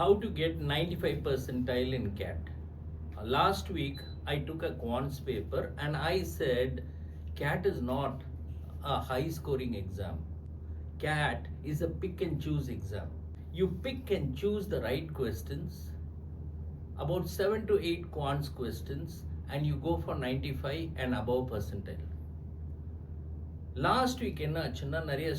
How to get 95 percentile in CAT. Last week I took a quants paper and I said CAT is not a high scoring exam. CAT is a pick and choose exam. You pick and choose the right questions, about 7 to 8 quants questions, and you go for 95 and above percentile. Last week என்ன ஆச்சுன்னா நிறைய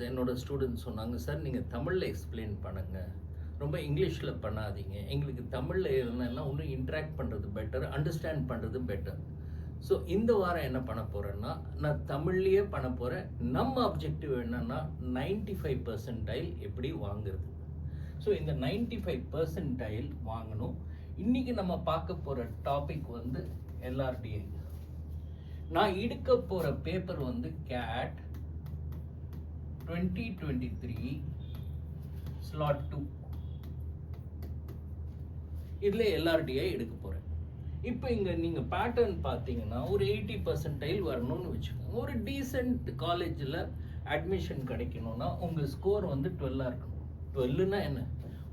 என்னோட students சொன்னாங்க, sir நீங்கள் தமிழில் explain பண்ணுங்கள், ரொம்ப இங்கிலீஷில் பண்ணாதீங்க, எங்களுக்கு தமிழில் என்னென்னா இன்னும் இன்ட்ராக்ட் பண்ணுறது பெட்டர், அண்டர்ஸ்டாண்ட் பண்ணுறது பெட்டர். ஸோ இந்த வாரம் என்ன பண்ண போகிறேன்னா நான் தமிழ்லேயே பண்ண போகிறேன். நம்ம அப்ஜெக்டிவ் என்னென்னா 95 percentile எப்படி வாங்குறது. ஸோ இந்த 95 percentile வாங்கணும். இன்றைக்கி நம்ம பார்க்க போகிற டாபிக் வந்து LRDI. நான் எடுக்க போகிற பேப்பர் வந்து CAT 2023 slot 2. இதில் LRDI எடுக்க போகிறேன். இப்போ இங்கே நீங்கள் பேட்டர்ன் பார்த்தீங்கன்னா ஒரு 80 percentile வரணும்னு வச்சுக்கோங்க. ஒரு டீசெண்ட் காலேஜில் அட்மிஷன் கிடைக்கணும்னா உங்கள் ஸ்கோர் வந்து 12 இருக்கணும். 12னா என்ன,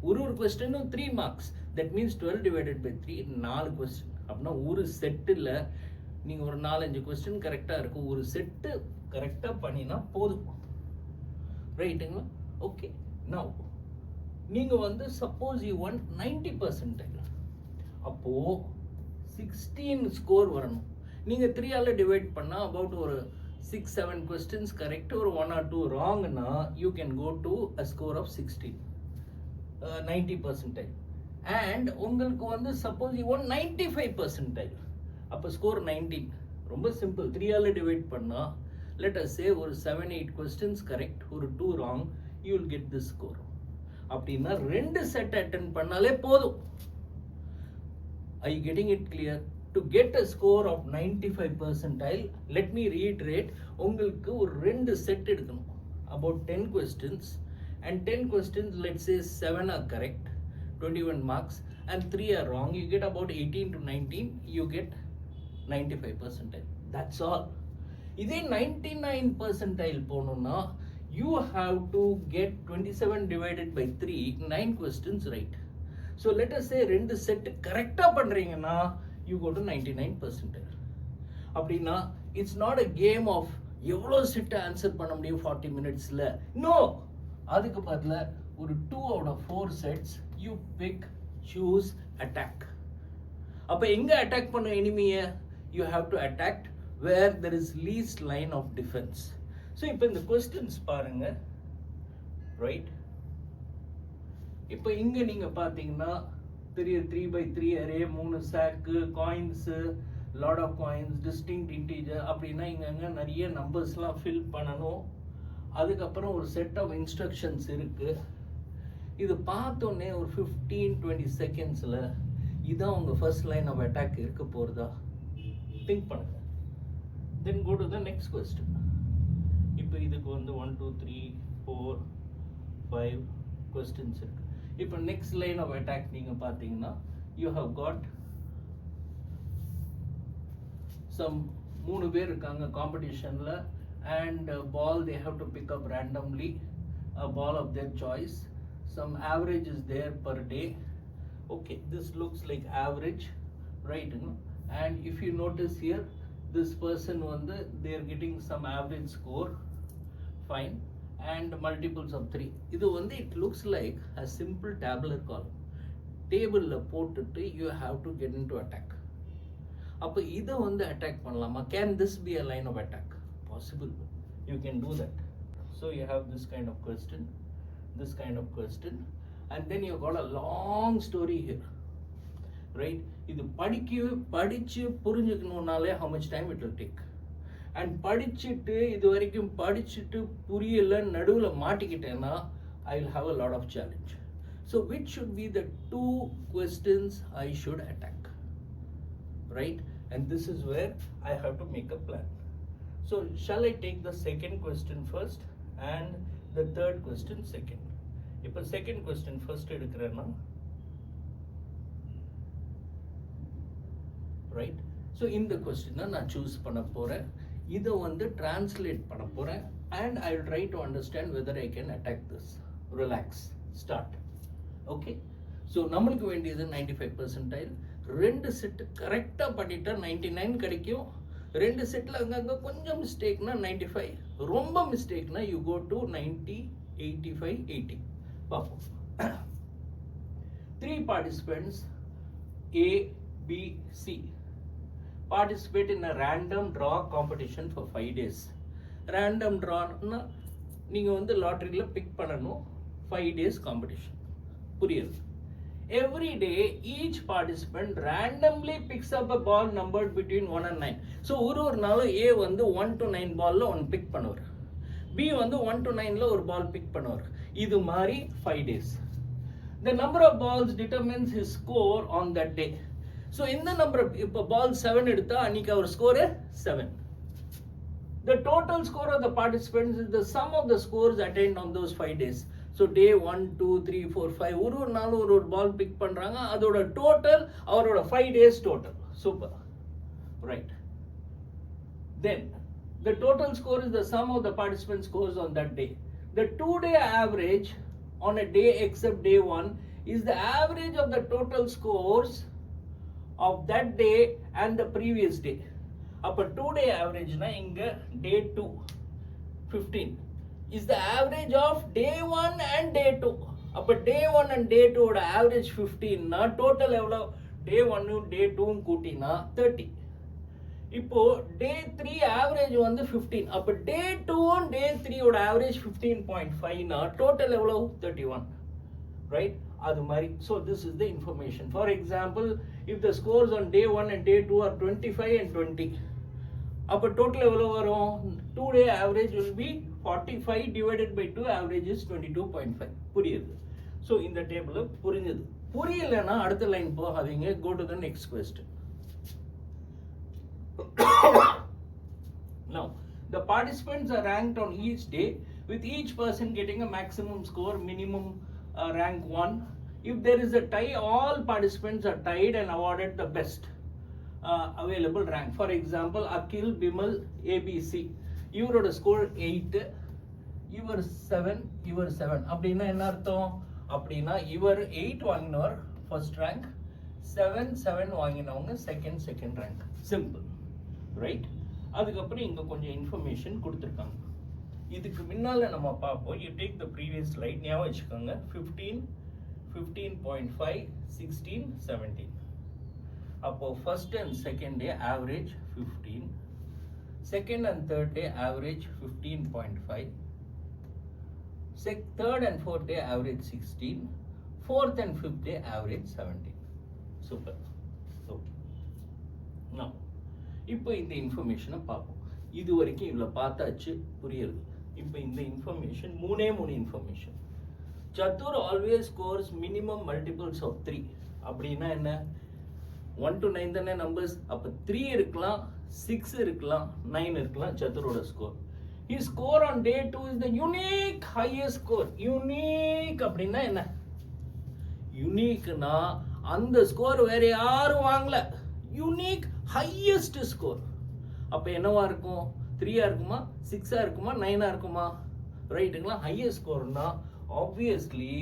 ஒரு கொஸ்டினும் 3 marks. That means 12 divided by 3 4 question. அப்படின்னா ஒரு செட்டில் நீங்கள் ஒரு 4-5 கொஸ்டின் கரெக்டாக இருக்கும், ஒரு செட்டு கரெக்டாக பண்ணினா போதும், ரைட்டுங்களா? ஓகே, நவ் நீங்கள் வந்து சப்போஸ் யூ வாண்ட் 90 percentile, அப்போது 16 ஸ்கோர் வரணும். நீங்கள் 3ஆல் டிவைட் பண்ணால் அபவுட் ஒரு 6-7 கொஸ்டின்ஸ் கரெக்ட், ஒரு 1 or 2 ராங்னா you can go to a score of 16, 90 percentile. And உங்களுக்கு வந்து சப்போஸ் யூ வாண்ட் 95 percentile, அப்போ ஸ்கோர் 19. ரொம்ப சிம்பிள், 3ஆல் டிவைட் பண்ணால் லெட் அஸ் சே ஒரு 7-8 கொஸ்டின்ஸ் கரெக்ட், ஒரு 2 wrong, you will get this score. அப்படின்னா 2 செட் அட்டென்ட் பண்ணாலே போதும். Are you getting it clear? To get a score of 95 percentile, let me reiterate, உங்களுக்கு ஒரு 2 செட் எடுக்கணும், about 10 questions, and 10 questions let's say 7 are correct, 21 marks, and 3 are wrong, you get about 18 to 19, you get 95 percentile. That's all. இதே 99 percentile போகணும்னா you have to get 27 divided by 3, 9 questions right. So let us say 2 set கரெக்டாக பண்ணுறீங்கன்னா you go to 99 percentile. அப்படின்னா it's not a game of எவ்வளோ செட்டை answer பண்ண முடியும் 40 minutesல. No, அதுக்கு பதில் ஒரு 2 out of 4 sets you pick, choose, attack. அப்போ எங்கே அட்டாக் பண்ண எனிமியை? You have to attack where there is least line of defense. So இப்போ இந்த questions பாருங்க, right? இப்போ இங்கே நீங்கள் பார்த்தீங்கன்னா பெரிய 3x3 அரே, 3 சாக்கு, coins, lot of coins, distinct integer, அப்படின்னா இங்கே நிறைய நம்பர்ஸ்லாம் ஃபில் பண்ணணும். அதுக்கப்புறம் ஒரு செட் ஆஃப் இன்ஸ்ட்ரக்ஷன்ஸ் இருக்குது. இது பார்த்தோன்னே ஒரு 15-20 செகண்ட்ஸில் இதான் உங்கள் ஃபர்ஸ்ட் லைன் ஆஃப் அட்டாக் இருக்க போகிறதா திங்க் பண்ணுங்க. Then go to the next question. இப்போ இதுக்கு வந்து 1 2 3 4 5 கொஸ்டின்ஸ் இருக்கு. இப்போ நெக்ஸ்ட் லைன் ஆஃப் அட்டாக் நீங்கள் பார்த்தீங்கன்னா யூ ஹவ் காட் சம் 3 பேர் இருக்காங்க காம்படிஷனில், and ball they have to pick up randomly a ball of their choice. Some average is there per day. Okay, this looks like average, right? And if you notice here, this person வந்து they are getting some average score, fine, and multiples of 3. இது வந்து it looks like a simple tabular column. டேபிளில் போட்டுட்டு you have to get into attack. அப்போ இதை வந்து attack பண்ணலாமா? Can this be a line of attack? Possible. You can do that. So you have this kind of question, this kind of question, and then you got a long story here, right? இது படிச்சு புரிஞ்சுக்கணும்னாலே how much time it will take, and படிச்சுட்டு இது வரைக்கும் படிச்சுட்டு புரியல நடுவில் மாட்டிக்கிட்டேன்னா I will have a lot of challenge. So which should be the 2 questions I should attack, right? And this is where I have to make a plan. So shall I take the second question first and the third question second? இப்போ second question first எடுக்கிறேன்னா, right? So இந்த கொஸ்டினை நான் choose பண்ண போகிறேன், இதை வந்து translate பண்ண போகிறேன், and I will try to understand whether I can attack this. Relax, start. Okay, so நம்மளுக்கு வேண்டியது 95 percentile. ரெண்டு செட் கரெக்டாக பண்ணிட்டா 99 கிடைக்கும். ரெண்டு செட்டில் அங்கங்கே கொஞ்சம் மிஸ்டேக்னா 95, ரொம்ப மிஸ்டேக்னா யூ கோ டு 90, 85, 80. பார்ப்போம். 3 participants A, B, C participate in a random draw competition for 5 days. Random drawனா நீங்கள் வந்து லாட்ரியில் பிக் பண்ணணும். 5 days competition. புரியுது? Every day each participant randomly picks up a ball numbered between 1 and 9. So ஒரு நாளும் A வந்து 1 to 9 பால்ல ஒன்று big பண்ணுவார், B வந்து 1 to 9ல ஒரு பால் பிக் பண்ணுவார். இது மாதிரி 5 days. The number of balls determines his score on that day. So இந்த நம்பர் இப்போ பால் 7 எடுத்தா அன்னைக்கு அவர் score 7. The total score of the participants is the sum of the scores attained on those 5 days. So day 1, 2, 3, 4, 5 ஒரு நாளும் ஒரு பால் big பண்றாங்க, அதோட total அவரோட 5 days total. Super, right. Then the total score is the sum of the participant scores on that day. The 2-day average on a day except day 1 is the average of the total scores of that day and the previous day. அப்ப 2-day average na inga day 2 15 is the average of day 1 and day 2. அப்ப day 1 and day 2 ஓட average 15 na total எவ்வளோ? day 1 day 2 கூட்டினா 30. இப்போ day 3 average வந்து 15. அப்ப day 2 and day 3 ஓட average 15.5 na total எவ்வளோ? 31. Right? அது மாதிரி. So this is the information. For example, if the scores on day 1 and day 2 are 25 and 20, அப்போ டோட்டல் எவ்வளோ வரும்? 2-day average will be 45 divided by 2, average is 22.5. புரியுது? So இந்த table புரிஞ்சுது. புரியலைன்னா அடுத்த லைன் போகாதீங்க. Go to the next question. Now, the participants are ranked on each day, with each person getting a maximum score, minimum rank 1. If there is a tie, all participants are tied and awarded the best available rank. For example, Akhil, Bimal, ABC. இவரோட score 8, இவர் 7, இவர் 7. அப்படின்னா என்ன அர்த்தம்? அப்படின்னா இவர் 8 வாங்கினவர் first rank, 7 வாங்கினவங்க second rank. Simple, right? அதுக்கப்புறம் இங்கே கொஞ்சம் இன்ஃபர்மேஷன் கொடுத்துருக்காங்க. இதுக்கு முன்னால் நம்ம பார்ப்போம். You take the previous slide, ஞாபகம் வச்சுக்கோங்க. 15, 15.5, 16, 17. அப்போ first and second day average 15, second and third day average 15.5, third and fourth day average 16, fourth and fifth day average 17. Super. Okay, நான் இப்போ இந்த இன்ஃபர்மேஷனை பார்ப்போம். இது வரைக்கும் இவ்வளோ பார்த்தாச்சு, புரியுது? இப்போ இந்த இன்ஃபர்மேஷன் மூணே information. Chatur always scores minimum multiples of 3. அப்படின்னா என்ன? 1 to 9 தானே நம்பர்ஸ். அப்போ 3 இருக்கலாம், 6 இருக்கலாம், 9 இருக்கலாம் சத்துரோட score. His score on day 2 is the unique highest score. Unique அப்படின்னா என்ன? யூனிக்னா அந்த ஸ்கோர் வேற யாரும் வாங்கல. Unique highest score. அப்போ என்னவா இருக்கும்? 3-ஆ இருக்குமா, 6-ஆ இருக்குமா, 9-ஆ இருக்குமா? ரைட்டுங்களா? ஹையஸ்ட் ஸ்கோர்னா obviously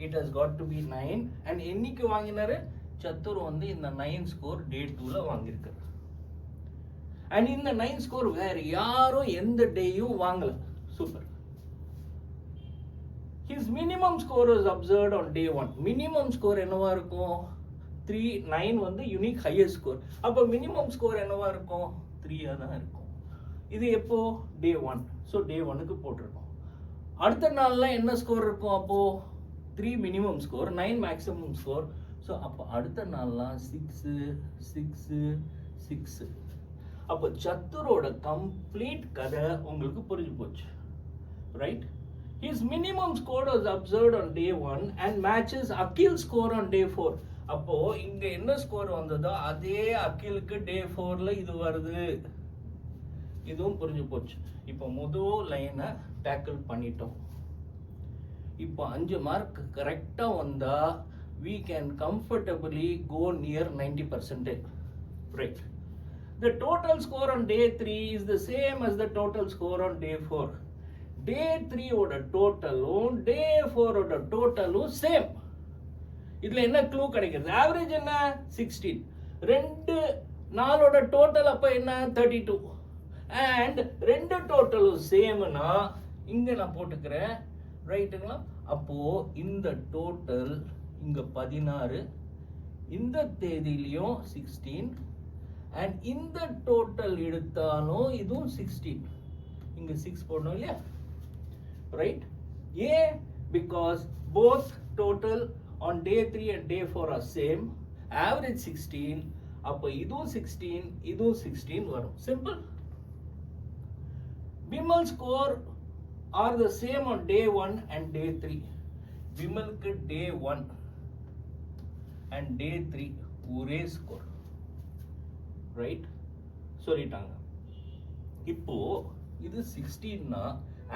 it has got to be 9. And என்னைக்கு வாங்கினாரு? சத்துர் வந்து இந்த 9 ஸ்கோர் டே 2ல வாங்கியிருக்காரு. அண்ட் இந்த 9 ஸ்கோர் வேற யாரும் எந்த டேயும் வாங்கல. Super. His minimum score was observed on day 1. Minimum score என்னவா இருக்கும்? 3, 9 வந்து யூனிக் ஹையஸ்ட் ஸ்கோர். அப்போ மினிமம் ஸ்கோர் என்னவா இருக்கும்? 3-ஆ தான் இருக்கும். இது எப்போ? டே 1. ஸோ டே 1க்கு போட்டிருக்கோம். அடுத்த நாள்ல என்ன ஸ்கோர் இருக்கும்? அப்போ 3 minimum score, 9 maximum score. So அப்போ அடுத்த நாள்லாம் 6, 6, 6. அப்போ சத்துரோட கம்ப்ளீட் கதை உங்களுக்கு புரிஞ்சு போச்சு, right? His minimum score was observed on day 1 and matches Akhil's score on day 4. அப்போ இங்க என்ன ஸ்கோர் வந்ததோ அதே அகிலுக்கு டே 4ல இது வருது. இதுவும் புரிஞ்சு போச்சு. இப்போ முதல் லைனை டேக்கிள் பண்ணிட்டோம். இப்போ 5 மார்க் கரெக்டா வந்தா we can comfortably go near 90%. Right. The total score on day 3 is the same as the total score on day 4. Day 3 ஓட டோட்டலும் day 4 ஓட டோட்டலும் சேம். இதுல என்ன க்ளூ கிடைக்கிறது? ஆவரேஜ் என்ன 16, ரெண்டு நாளோட டோட்டல் அப்ப என்ன 32, அண்ட் ரெண்டு டோட்டலும் சேம்னா இங்க நான் போட்டுக்கிறேன், ரைட்டுங்களா? அப்போ இந்த டோட்டல் இங்க 16, இந்த தேதியிலையும் 16, அண்ட் இந்த டோட்டல் எடுத்தாலும் இதுவும் 16, இங்க 6 போடணும் இல்லையா, ரைட்? ஏன்? because both total on day 3 and day 4 are same, average 16, அப்ப இதுவும் 16 இதுவும் 16 வரும். simple. Bimal score are the same on day 1 and day 3. Bimalக்கு day 1 and day 3 ஒரே ஸ்கோர், ரைட்? சொல்லிட்டாங்க. இப்போ இது 16னா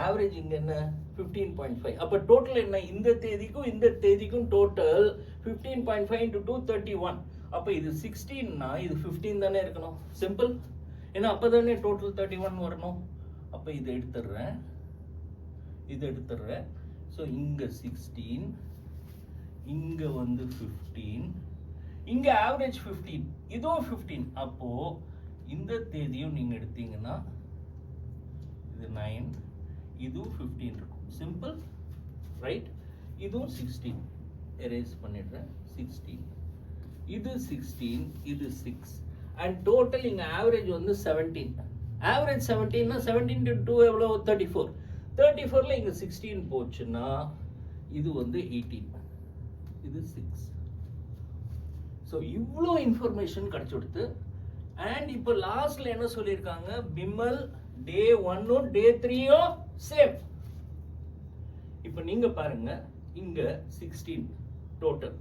ஆவரேஜ் இங்க என்ன 15.5, அப்ப டோட்டல் என்ன? இந்த தேதிக்கும் டோட்டல் 15.5 into 2 31, அப்ப இது 16னா இது 15 தானே இருக்கணும். சிம்பிள். ஏன்னா அப்பதானே டோட்டல் 31 வரணும். அப்ப இது எடுத்துறேன், சோ இங்க 16, இங்க வந்து 15, இங்க ஆவரேஜ் 15, இதுவும் 15, அப்போ இந்த தேதியும் நீங்க எடுத்தீங்கன்னா இது 9, இதுவும் 15 இருக்கும். Simple, right? இதுவும் 16, எரேஸ் பண்ணிடுறேன், 16, இது 16, இது 6, அண்ட் டோட்டல் இங்க ஆவரேஜ் வந்து 17. ஆவரேஜ் 17னா 17 into 2 எவ்வளவு? 34. 34ல இங்க 16 போச்சுன்னா இது வந்து 18, இது 6. ஸோ இவ்வளோ இன்ஃபர்மேஷன் கிடைச்சு கொடுத்து, அண்ட் இப்போ லாஸ்ட்ல என்ன சொல்லியிருக்காங்க? பிமல் டே 1ம் டே 3யும் சேம். இப்போ நீங்க பாருங்க, இங்க 16 டோட்டல்,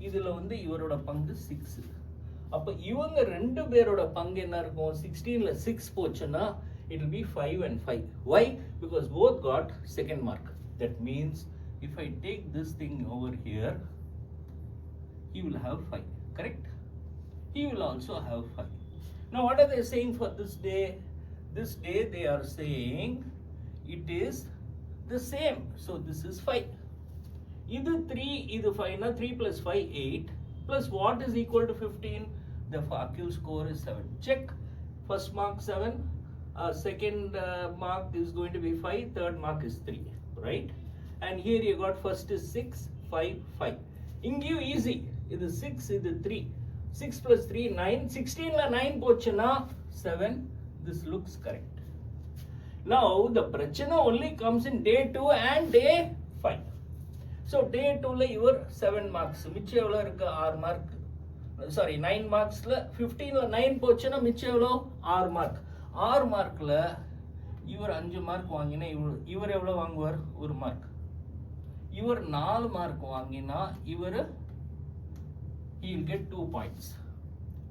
இதுல வந்து இவரோட பங்கு 6, அப்ப இவங்க ரெண்டு பேரோட பங்கு என்ன இருக்கும்? 16ல 6 போச்சுன்னா it will be 5 and 5. Why? Because both got second mark. That means if I take this thing over here, he will have 5, correct? He will also have 5. Now what are they saying for this day? This day they are saying it is the same, so this is 5. Idu 3, idu 5 na 3 plus 5 8, plus what is equal to 15? The Akil score is 7. Check. First mark 7, second mark is going to be 5, third mark is 3, right? And here you got first is 6, 5, 5. Ingu easy. Idu 6, idu 3. 6 plus 3 9, 16 la 9 pochuna 7. This looks correct. Now the prachana only comes in day 2 and day 5. So day 2 la your 7 marks, micha evlo irukku 6 mark, sorry 9 marks la 15 la 9 pochuna micha evlo 6 mark. 6 mark la ivar 5 mark vaangina ivar evlo vaanguvar 1 mark. Ivar 4 mark vaangina ivar he will get 2 points.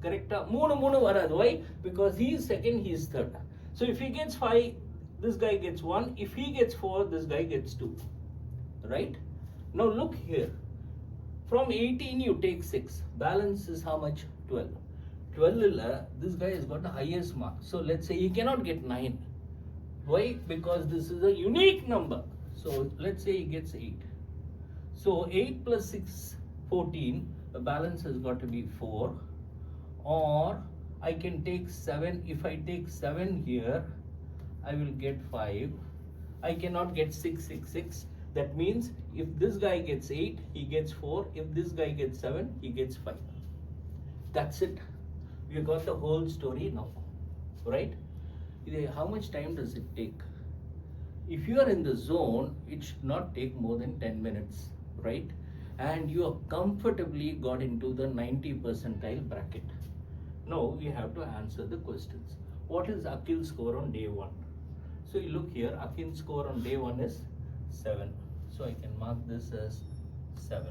Correct? 3 varadu. Why? Because he is second, he is third. So if he gets 5, this guy gets 1. If he gets 4, this guy gets 2. Right? Now look here. From 18 you take 6. Balance is how much? 12. 12 this guy has got the highest mark. So let's say he cannot get 9. Why? Because this is a unique number. So let's say he gets 8. So 8 plus 6, 14. The balance has got to be 4. Or I can take 7. If I take 7 here, I will get 5. I cannot get 6, 6, 6. That means if this guy gets 8, he gets 4. If this guy gets 7, he gets 5. That's it. We got the whole story now, right? How much time does it take? If you are in the zone, it should not take more than 10 minutes, right? And you have comfortably got into the 90 percentile bracket. Now we have to answer the questions. What is Akil's score on day 1? So you look here, Akil's score on day 1 is 7. So I can mark this as 7.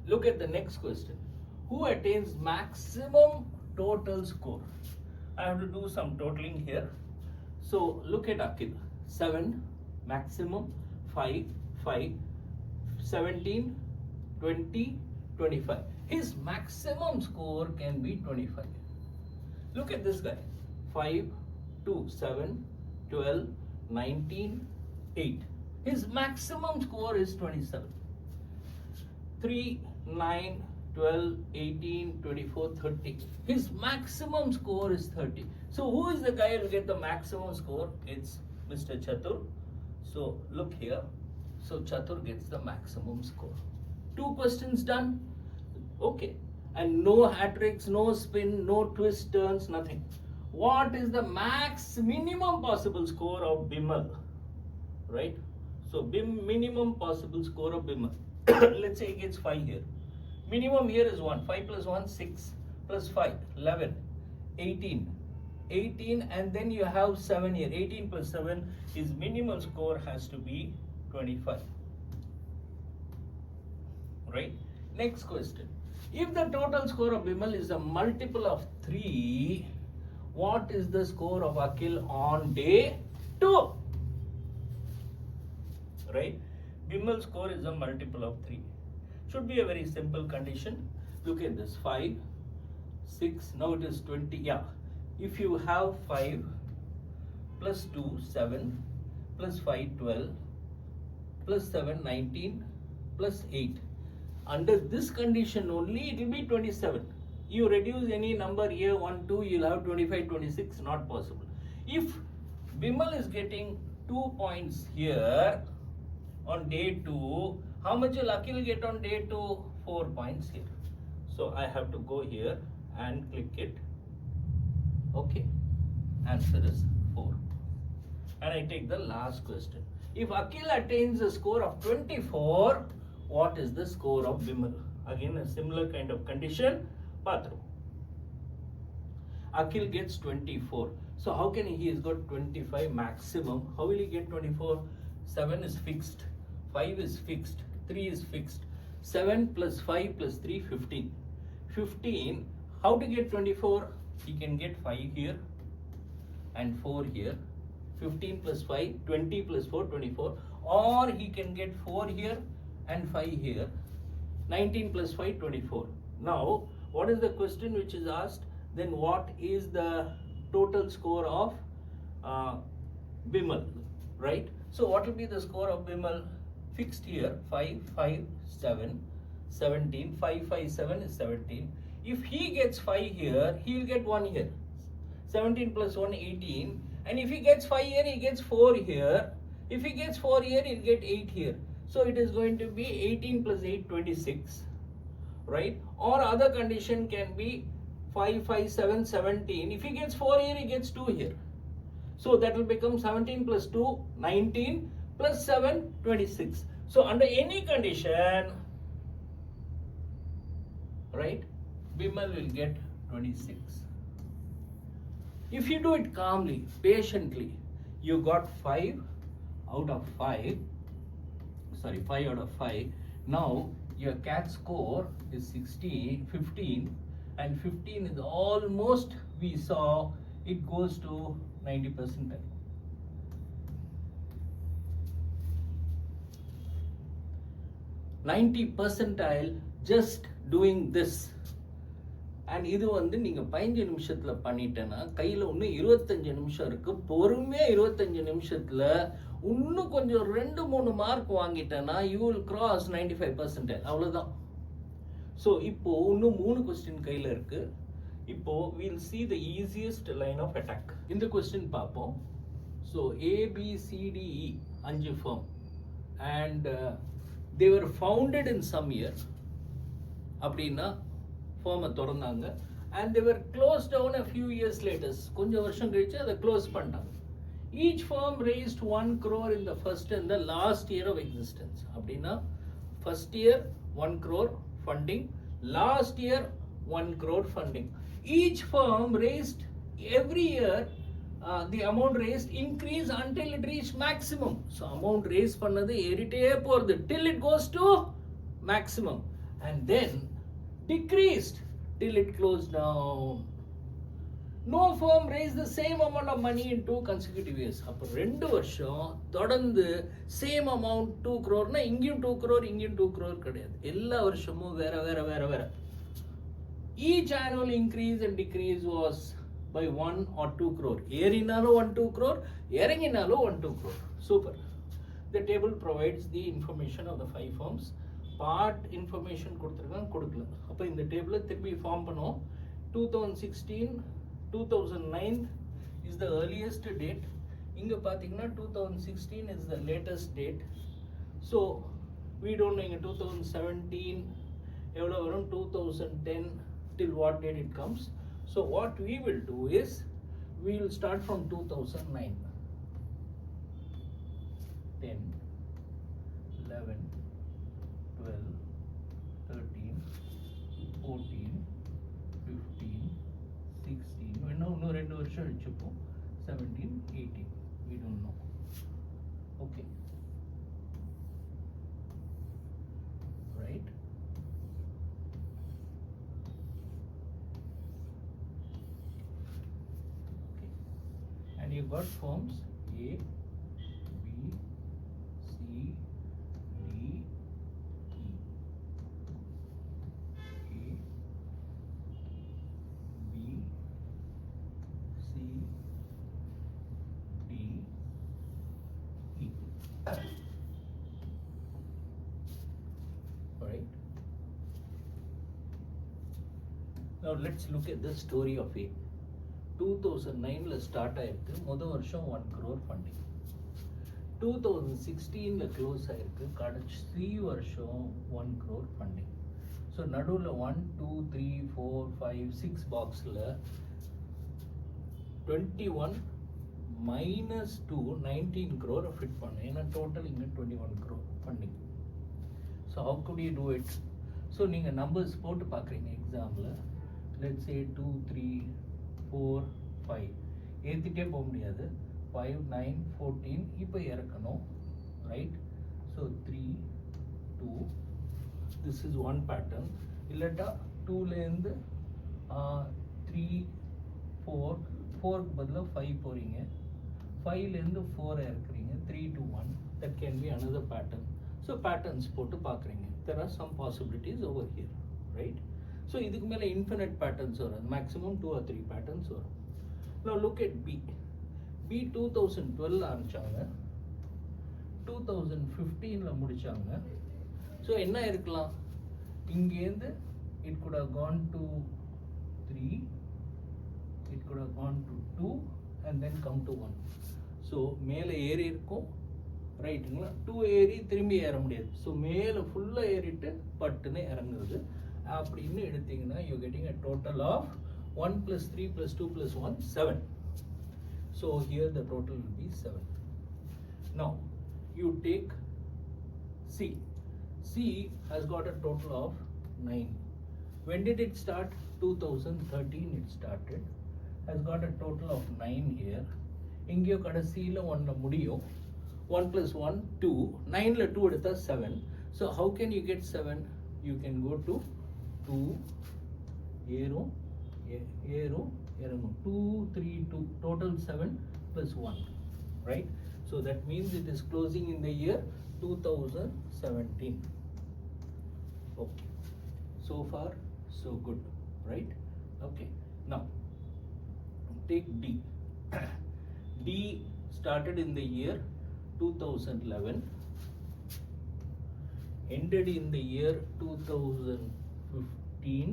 Look at the next question. Who attains maximum total score? I have to do some totaling here. So look at Akil. 7 maximum, 5, 5, 17, 20, 25. His maximum score can be 25. Look at this guy. 5, 2, 7, 12, 19, 8. His maximum score is 27. 3, 9, 12, 18, 24, 30. His maximum score is 30. So who is the guy who will get the maximum score? It's Mr. Chatur. So look here. So Chatur gets the maximum score. 2 questions done. Okay. And no hat tricks, no spin, no twist turns, nothing. What is the minimum possible score of Bimal? Right? So minimum possible score of Bimal. Let's say he gets 5 here. Minimum here is 1. 5 plus 1, 6. Plus 5, 11. 18. 18 and then you have 7 here. 18 plus 7, his minimal score has to be 25. Right? Next question. If the total score of Bimal is a multiple of 3, what is the score of Akhil on day 2? Right? Bimal's score is a multiple of 3. Should be a very simple condition. Look at this. 5, 6, now it is 20. Yeah. If you have 5 plus 2, 7, plus 5, 12, plus 7, 19, plus 8. Under this condition only, it will be 27. You reduce any number here, 1, 2, you'll have 25, 26, not possible. If Bimal is getting 2 points here on day 2, how much will Akhil get on day 2? 4 points here. So I have to go here and click it. Okay. Answer is 4. And I take the last question. If Akhil attains a score of 24, what is the score of Bimal? Again, a similar kind of condition. Patru. Akhil gets 24. So how can he has got 25 maximum? How will he get 24? 7 is fixed. 5 is fixed. 3 is fixed. 7 plus 5 plus 3, 15. 15, how to get 24? He can get 5 here and 4 here. 15 plus 5, 20 plus 4, 24. Or he can get 4 here and 5 here. 19 plus 5, 24. Now, what is the question which is asked? Then what is the total score of Bimal? Right? So what will be the score of Bimal? Fixed here, 5, 5, 7, 17. 5, 5, 7 is 17. If he gets 5 here, he will get 1 here. 17 plus 1, 18. And if he gets 5 here, he gets 4 here. If he gets 4 here, he'll get 8 here. So it is going to be 18 plus 8, 26. Right? Or other condition can be 5, 5, 7, 17. If he gets 4 here, he gets 2 here. So that will become 17 plus 2, 19 plus 7, 26. So under any condition, right, Bimal will get 26. If you do it calmly, patiently, you got 5 out of 5. Sorry, 5 out of 5. Now your cat score is 16, 15, and 15 is almost, we saw, it goes to 90 percentile. Percentile just doing this. And இது வந்து நீங்க 15 நிமிஷத்துல பண்ணிட்டேன்னா கையில இன்னும் 25 நிமிஷம் இருக்கு. பொறுமையா 25 நிமிஷத்துல இன்னும் கொஞ்சம் 2-3 mark வாங்கிட்டேன்னா you will cross 95 percentile. அவ்வளவுதான். So இப்போ இன்னும் 3 கொஸ்டின் கையில இருக்கு. இப்போ we'll see the easiest line of attack. இந்த கொஸ்டின் பார்ப்போம். So A, B, C, D, E 5 firm and they were founded in some year. அப்படின்னா firm திறந்தாங்க and they were closed down a few years later. கொஞ்சம் வருஷம் கழிச்சு அதை close பண்ணிட்டாங்க. Each firm raised 1 crore in the first and the last year of existence. அப்படின்னா first year 1 crore funding, last year 1 crore funding. Each firm raised every year the amount raised increase until it reached maximum. So amount raised பண்ணது ஏறிட்டே போறது till it goes to maximum and then decreased till it closed down. No firm raised the same amount of money in 2 consecutive years. அப்போ 2 வருஷம் தொடர்ந்து same amount 2 crore இங்கேயும் 2 crore இங்கேயும் 2 crore கிடையாது. எல்லா வருஷமும் வேற. Each annual increase and decrease was by 1 or 2 crore. ஏறினாலும் 1-2 crore, இறங்கினாலும் 1-2 crore. Super. The table provides the information of the 5 firms. Part information கொடுத்துருக்காங்க, கொடுக்கல. அப்போ இந்த டேபிளை திருப்பி ஃபார்ம் பண்ணுவோம். 2016, 2009 is the earliest date. இங்கே பார்த்தீங்கன்னா 2016 is the latest date. So we don't know இங்கே 2017 எவ்வளோ வரும், 2010 till what date it comes. So what we will do is we will start from 2009. 10, 11, 12, 13, 14, 15, 16. இன்னும் 2 வருஷம் வச்சுப்போம். 17, 18. We don't know. Okay. Right? Okay. And you got forms A, B, C, D, E. A, B, C, D, E. Alright. Now let's look at the story of A. 2009 start ஆயிருக்கு, முதல் வருஷம் 1 crore funding. 2016 close ஆயிருக்கு, கடைசி வருஷம் 1 crore funding. So நடுவில் 1, 2, 3, 4, 5, 6 பாக்ஸில் 21 minus 2, 19 crore fit பண்ணு. ஏன்னா டோட்டல் இங்கே 21 crore funding. So how could you do it? So நீங்கள் நம்பர்ஸ் போட்டு பார்க்குறீங்க எக்ஸாமில். let's say 2, 3, 4, 5 ஏற்றிட்டே போக முடியாது. 5, 9, 14 இப்போ இறக்கணும், right? So 3, 2, this is one pattern. இல்லாட்டா 2லேருந்து 3, 4, 4க்கு பதிலாக 5 போகிறீங்க. 5லேருந்து 4 இறக்குறீங்க. 3 to 1, that can be another pattern. So patterns போட்டு பார்க்குறீங்க. there are some possibilities over here, right? So இதுக்கு மேலே இன்ஃபினிட் பேட்டர்ன்ஸ் வரும், மேக்ஸிமம் 2 or 3 பேட்டர்ன்ஸ் வரும். now look at B. B 2012 ஆரம்பிச்சாங்க, 2015 முடிச்சாங்க. ஸோ என்ன இருக்கலாம், இங்கேருந்து it could have gone to 3, it could have gone to 2 and then come to 1. So மேலே ஏறி இருக்கும், ரைட்டுங்களா? 2 ஏறி திரும்பி ஏற முடியாது. ஸோ மேலே ஃபுல்லாக ஏறிட்டு பட்டுன்னு இறங்குறது அப்படின்னு எடுத்தீங்கன்னா you getting a total of 1 plus 3 plus 2 plus 1, 7. So here the total will be 7. Now you take C. C has got a total of 9. When did it start? 2013 it started. Has got a total of 9 here. இங்கேயோ கடைசியில் 1ல முடியும். 1 plus 1, 2. 9ல 2 எடுத்தா 7. So how can you get 7? You can go to 2, ஏறும், இறங்கும். 2, 3, 2. Total 7 plus 1. Right? So that means it is closing in the year 2017. Okay. So far, so good. Right? Okay. Now, take D. D started in the year 2011, ended in the year 2015,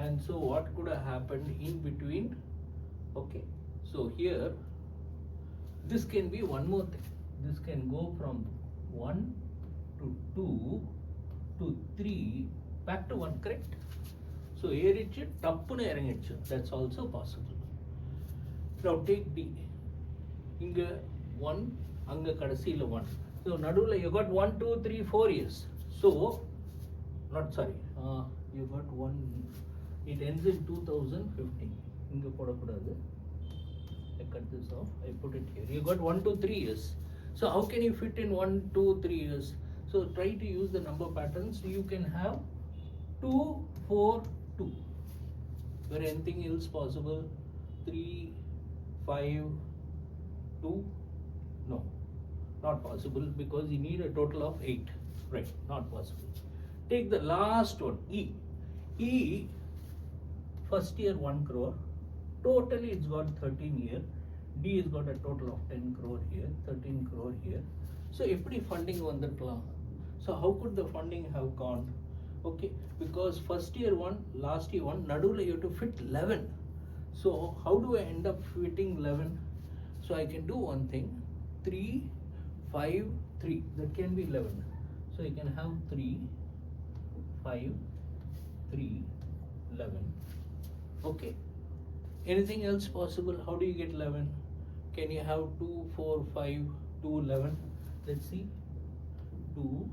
and so what could have happened in between? Okay, so here this can be one more thing. This can go from 1 to 2 to 3 back to 1, correct? So ஏறிச்சு டப்புன்னு இறங்கிடுச்சு. That's also possible. Now take D. இங்க 1, அங்க கடைசியில் 1. So நடுவில் you got 1, 2, 3, 4 years. So not sorry, you got 1. It ends in 2015. இங்க போடக்கூடாது. I cut this off. I put it here. You got 1 to 3 years. So how can you fit in 1, 2, 3 years? So try to use the number patterns. You can have 2, 4, 2. Where anything else possible? 3, 5, 2. No, not possible because you need a total of 8. Right, not possible. Take the last one, E. E, first year 1 crore. Totally it's got 13 here. D has got a total of 10 crore here, 13 crore here. So எப்படி funding வந்துருக்கலாம்? So how could the funding have gone? Okay, because first year one, last year one, nadula you have to fit 11. So how do I end up fitting 11? So I can do one thing, 3, 5, 3, that can be 11. So you can have 3, 5, 3, 11. Okay. Anything else possible? How do you get 11? Can you have 2, 4, 5, 2, 11? Let's see. 2,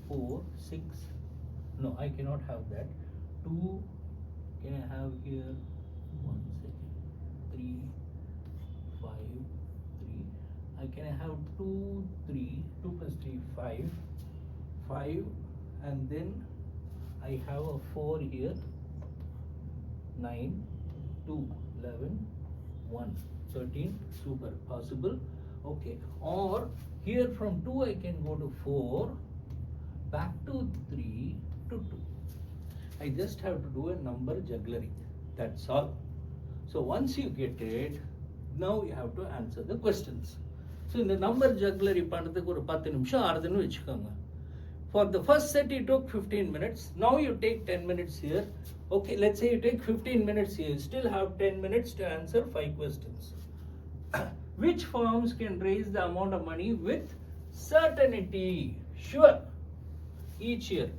4, 6. No, I cannot have that. 2, can I have here? 1 second. 3, 5, 3. I can have 2, 3. 2 plus 3, 5. 5. And then I have a 4 here. 9, 2, 11, 1, 13. Super. Possible. Okay. Or here from 2 I can go to 4. Back to 3 to 2. I just have to do a number jugglery. That's all. So once you get it, now you have to answer the questions. So in the number jugglery பண்றதுக்கு ஒரு 10 நிமிஷம் ஆறுதுன்னு வெச்சுக்கோங்க. For the first set you took 15 minutes. Now you take 10 minutes here. Okay, let's say you take 15 minutes here. You still have 10 minutes to answer 5 questions. Which firms can raise the amount of money with certainty? Sure. Each year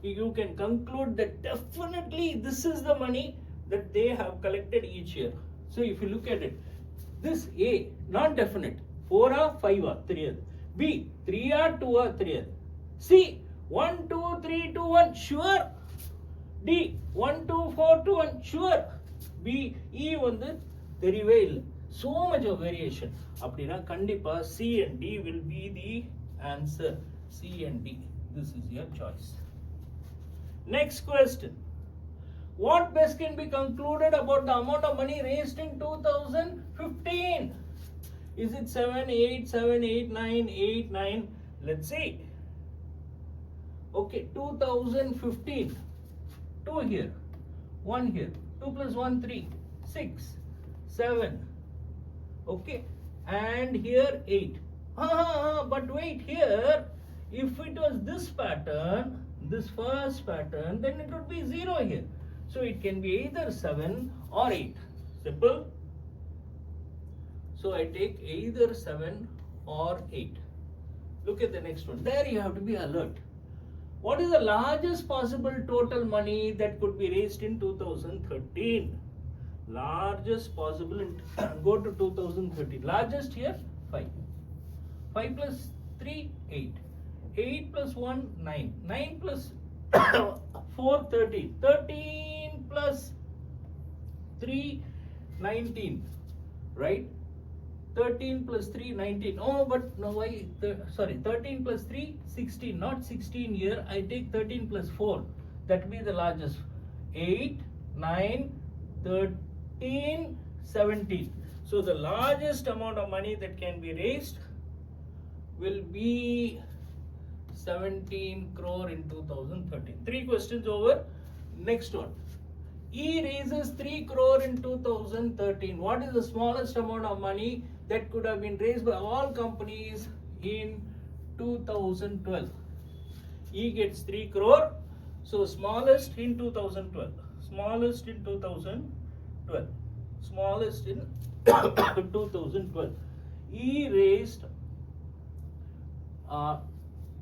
you can conclude that definitely this is the money that they have collected each year. So if you look at it, this A, not definite, 4 or 5 or 3 or B, 3 or 2 or 3 or C, 1, 2, 3, 2, 1, sure. D, 1, 2, 4, 2, 1, sure. B, E வந்து தெரியவே இல்லை. So much of variation. அப்படின்னா கண்டிப்பா C and D will be the answer. C and D. This is your choice. Next question. What best can be concluded about the amount of money raised in 2015? Is it 7, 8, 7, 8, 9, 8, 9? Let's see. Okay, 2015. 2 here, 1 here. 2 plus 1, 3, 6, 7. Okay, and here 8. But wait, here, if it was this pattern, this first pattern, then it would be 0 here. So it can be either 7 or 8. Simple. So I take either 7 or 8. Look at the next one. There you have to be alert. What is the largest possible total money that could be raised in 2013? Largest possible, go to 2013. Largest here, 5. 5 plus 3, 8. 8 plus 1, 9. 9 plus 4, 13. 13 plus 3, 19. Right? 13 plus 3, 19. Oh, but no, why? Sorry, 13 plus 3, 16. Not 16 here. I take 13 plus 4. That will be the largest. 8, 9, 13, 17. So the largest amount of money that can be raised will be 17 crore in 2013. 3 questions over. Next one. E raises 3 crore in 2013. What is the smallest amount of money that could have been raised by all companies in 2012? E gets 3 crore. So smallest in 2012. Smallest in 2012. Smallest in 2012. E raised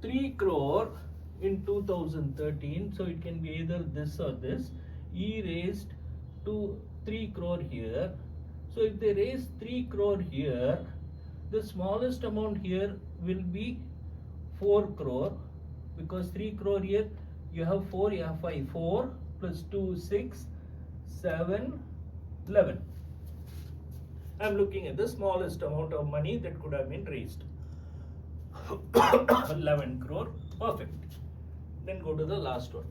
3 crore in 2013. So it can be either this or this. E raised 3 crore here. So if they raise 3 crore here, the smallest amount here will be 4 crore, because 3 crore here, you have 4, you have 5. 4 plus 2, 6, 7, 11. I'm looking at the smallest amount of money that could have been raised. 11 crore, perfect. Then go to the last one.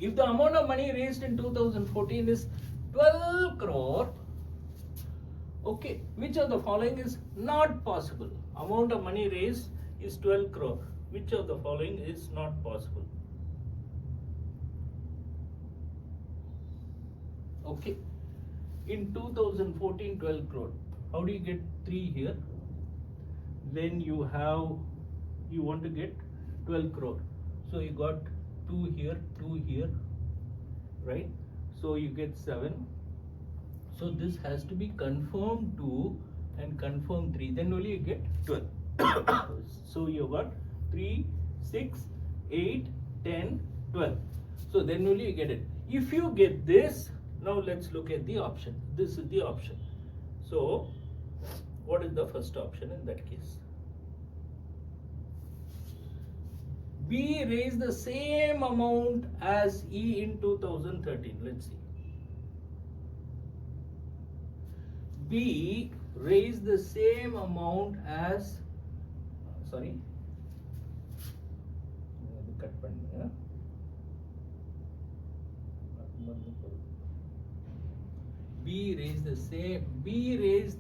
If the amount of money raised in 2014 is 12 crore, okay, which of the following is not possible? Amount of money raised is 12 crore. Which of the following is not possible? Okay, in 2014, 12 crore. How do you get 3 here? Then you want to get 12 crore. So you got 2 here, right? So you get 7. So this has to be confirmed 2 and confirmed 3. Then only you get 12. So you got 3, 6, 8, 10, 12. So then only you get it. If you get this, now let's look at the option. This is the option. So what is the first option in that case? B raised the same amount as E in 2013. Let's see. B raised the same amount as, sorry, cut panninga. B raised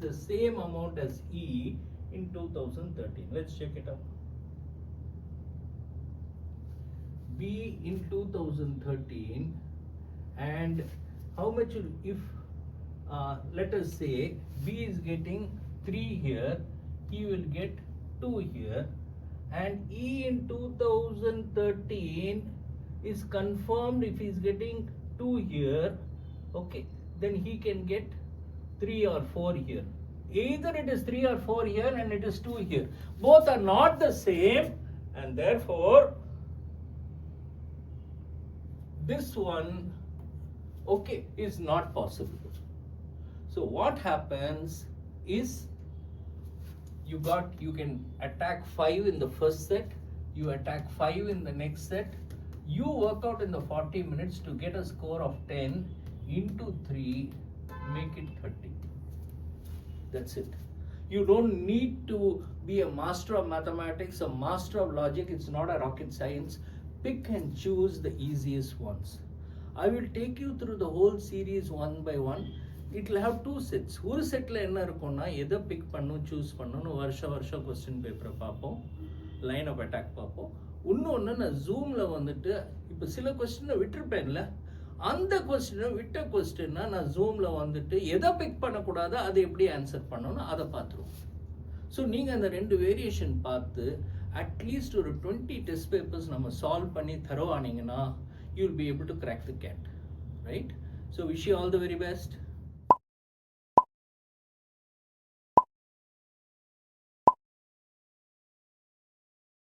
the same amount as E in 2013. Let's check it out. B in 2013, and how much if let us say B is getting 3 here, he will get 2 here, and E in 2013 is confirmed if he is getting 2 here, okay, then he can get 3 or 4 here. Either it is 3 or 4 here and it is 2 here. Both are not the same, and therefore this one, okay, is not possible. So what happens is you can attack 5 in the first set, you attack 5 in the next set, you work out in the 40 minutes to get a score of 10 into 3, make it 30. That's it. You don't need to be a master of mathematics, a master of logic. It's not a rocket science. Pick and choose the easiest ones. I will take you through the whole series one by one. It will have 2 sets. ஒரு செட்ல என்ன இருக்கும்னா எதை big பண்ணும் choose பண்ணணும் வருஷம் question பேப்பரை பார்ப்போம், லைன் ஆஃப் அட்டாக் பார்ப்போம். இன்னொன்று நான் ஜூமில் வந்துட்டு இப்போ சில கொஸ்டினை விட்டுருப்பேன்ல, அந்த கொஸ்டினை விட்ட கொஸ்டின்னா நான் ஜூமில் வந்துட்டு எதை பிக் பண்ணக்கூடாதோ அதை எப்படி ஆன்சர் பண்ணணும் அதை பார்த்துருவோம். ஸோ நீங்கள் அந்த 2 வேரியேஷன் பார்த்து அட்லீஸ்ட் ஒரு 20 டெஸ்ட் பேப்பர்ஸ் நம்ம சால்வ் பண்ணி தருவானீங்கன்னா you will be able to crack the cat, right? So wish you all the very best.